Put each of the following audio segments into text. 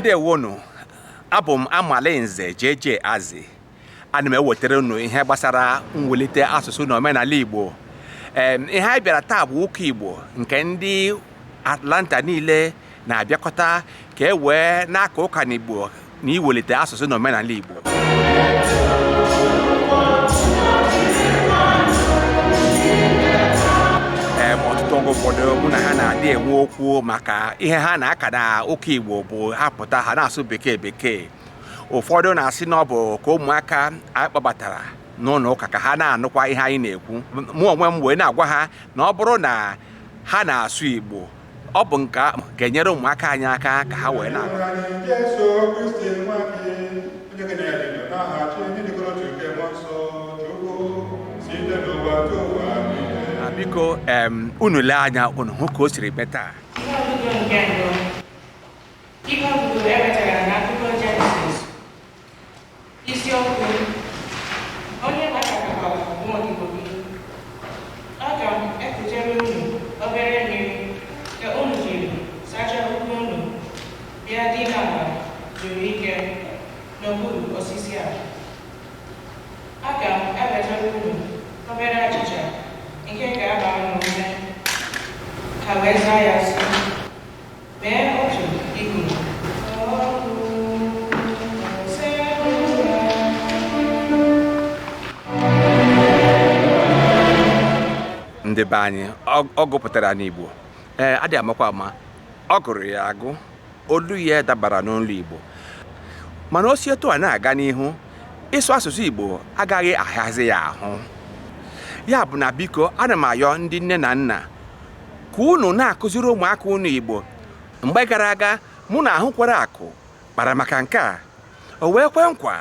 Ndewono, abụ Amalinze JJ Azi. Ana m ewetara unu ihe gbasara mwelite asụsụ na omenala Igbo. Ihe anyị bịara taa bụ Uka Igbo nke ndị Atlanta niile na-abịakọta ka e wee n'aka ụka n'Igbo na iwelite asụsụ na omenala Igbo. Ọtụtụ oge ụfọdụ mụ na ha na-adị enwe okwu maka ihe ha na-aka na Uka Igbo bụ ha pụta ha na-asụ bekee. Ụfọdụ na-asị na ọ bụ ka ụmụaka akpọbatara n'ụlọ ụka ka ha na-anụkwa ihe anyị na-ekwu. Mụ onwe m wee na-agwa ha na ọ bụrụ na ha na-asụ Igbo, ọ bụ nke ga-enyere ụmụaka anyị aka ka ha wee na-anụ. Biko unu lee anya unu hụ ka o siri mee taa. Isiokwu onye na-akakọ nwa Igbo gị, aga m ekputere unu obere mmiri ka unu jiri sachaa ụkwụ unu bịa dị n'ala zuru ike n'okpuru osisi a. Aga m ewetara unu obere achịcha nke ga-aba unu ume ka wee zaa ya si mee otu iku. Ndị be anyị ọ gụpụtara n'Igbo adị amakwa ama ọ gụrụ ya agụ olu ya dabara n'olu Igbo, mana o si etu a na-aga n'ihu ịsụ asụsụ Igbo agaghị ahazi ya ahụ. Ya bụ na biko ana m ayọ ndị nne na nna ka unu na-akụziri ụmụaka unu Igbo. Mgbe gara aga mụ na ahụkwara akụ kpara maka nke a, o wee kwe nkwa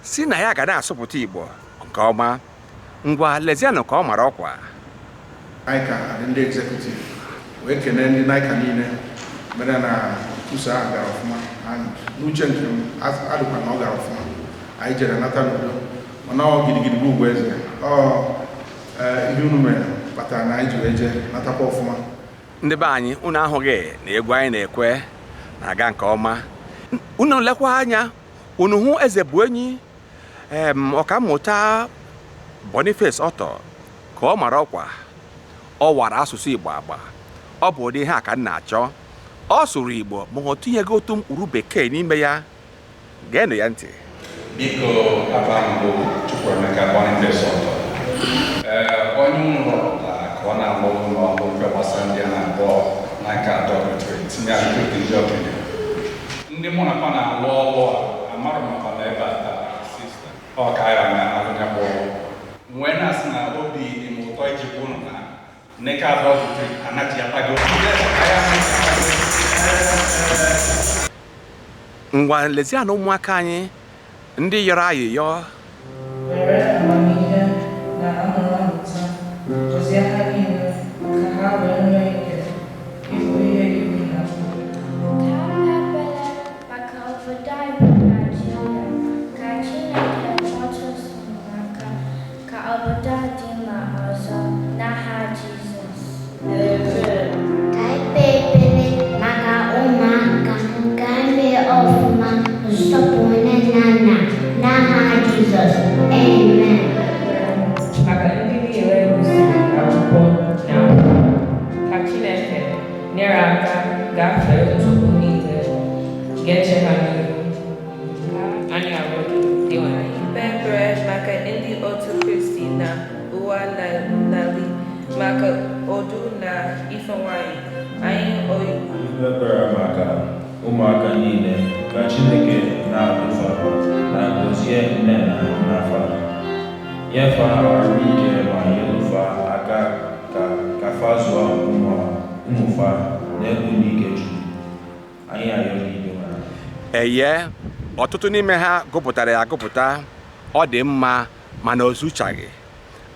si na ya ga na-asụpụta Igbo nke ọma. Ngwa lezianụ ka ọ mara ọkwa. Naika ndị executive wee kene ndị Naika niile mere na ụsọ ahụ gara ọfụma, n'uche nke m adịkwa na ọ gara ọfụma. Anyị jere nata n'udo mana ọ gidigidi bụ ugwu eze. Ihe unu mere kpatara na anyị ji wee jee natakwa ọfụma. Ndị be anyị unu ahụghị na egwu anyị na-ekwe na-aga nke ọma. Unu lekwa anya unu hụ eze bụ enyi ọkammụta Boniface Ọtọ ka ọ mara ọkwa. Ọ wara asụsụ Igbo agba. Ọ bụ ụdị ihe a ka m na-achọ. Ọ sụrụ Igbo ma ọ tinyeghị otu mkpụrụ bekee n'ime ya. Geenụ ya ntị. Biko aba mbụ Chukwuemeka Boniface Ọtọ. Onye m rọpụtara ka ọ na-alụ n'ọrụ mfe gbasara ndị a na-abụọ n'aka dormitory tinye ahụike ndị okenye. Ndị mụ na pa na-alụ ọrụ a amarụ maka na ebe a taa sista. Ọ ka ya na-alụnya bụ ọrụ. Nwee na-asị na obi dị m ụtọ iji kwụ na Neka dormitory anaghị apago. Ngwa lezianụ ụmụaka anyị ndị yọrọ ayịyọ. Were amamihe na amụmamụta gọzie ha niile ka ha wee nwee ike ịbụ ihe iwu na ka ha na-ekpere maka obodo anyị bụ Naịjirịa, ka Chineke kpọtụsụ maka ka obodo a dị mma ọzọ n'aha Jizọs. Ka ikpe ekpere maka ụmụaka ka eme ọfụma nsọpụrụ nne na nna n'aha Jizọs. Amen. Maka ndị niile gụsịrị akwụkwọ na ka Chineke nyere aka gafee nsogbu niile ga-eche ha n'ihu. Anyị arụghị dị nwanyị. Ekpere maka ndị otu Kristi na ụwa n'ali maka udo na ife nwanyị anyị oyibo. Ekpere maka ụmụaka niile ka Chineke na-adụfa na-agọzie nne na nna fa, nyefe arụ ike ma nyelufa aka ka fa zụọ ụmụfa n'egwu n'ike Chukwu. Anyị ayọghị ibe ha. Ọtụtụ n'ime ha gụpụtara ya agụpụta. Ọ dị mma mana o zuchaghị.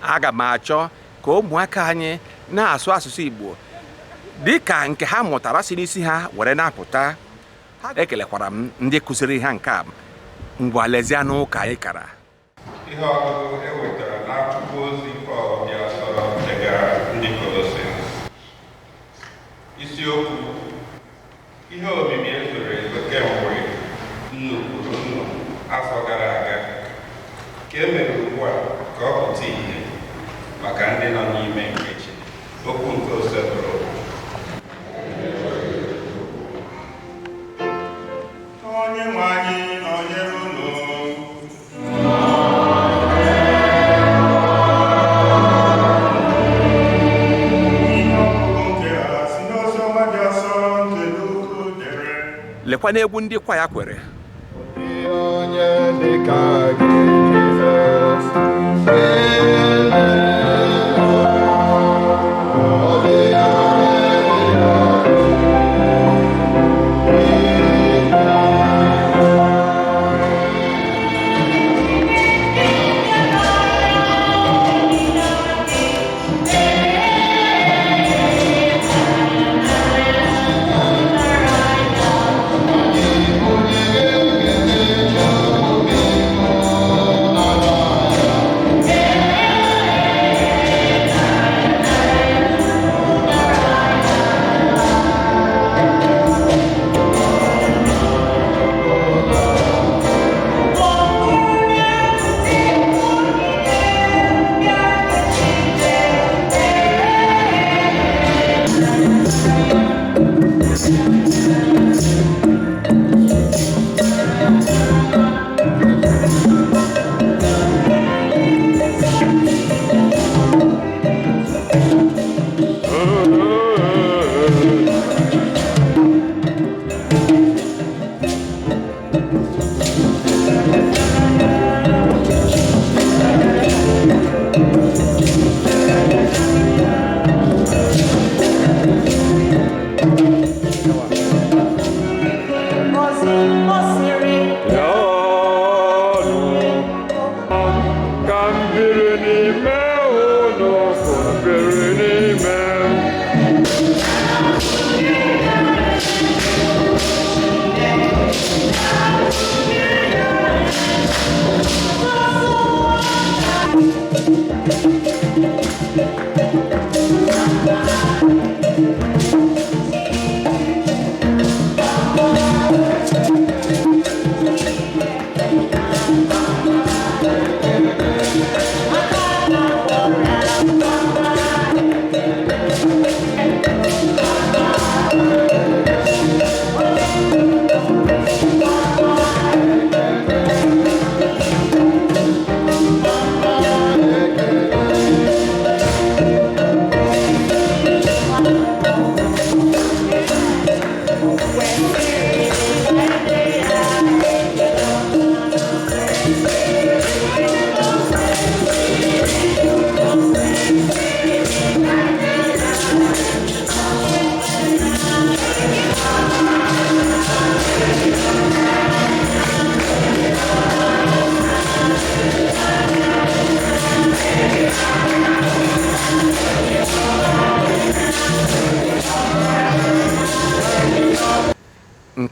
Aga m achọ ka ụmụaka anyị na-asụ asụsụ Igbo dị ka nke ha mụtara si n'isi ha were na-apụta. Ekelekwara m ndị kụziri ha nke a. Ngwa lezianụ ka anyị kara. Ihe ọgụgụ ewetara n'akwụkwọ ozi Pọl dị asọrọ degara ndị Kolosaịs. Isiokwu: ihe omimi ezoro ezo kemgbe ndị nọ n'ime nkechi. Okwu nke ose bụrụ onye nwe anyị nọnyere unu. lekwa n'egwu ndị kwa ya kwere onye dịka gị Jizọs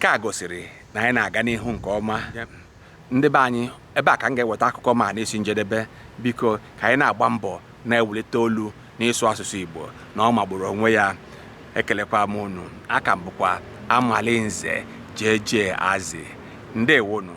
nke a gosiri na anyị na-aga n'ihu nke ọma ndị be anyị ebe a ka m ga-eweta akụkọ ma n'isi njedebe biko ka anyị na-agba mbọ na-ewulite olu n'ịsụ asụsụ Igbo na ọ magburu onwe ya ekelekwa m unu aka m bụkwa Amalinze JJ Azị ndewonu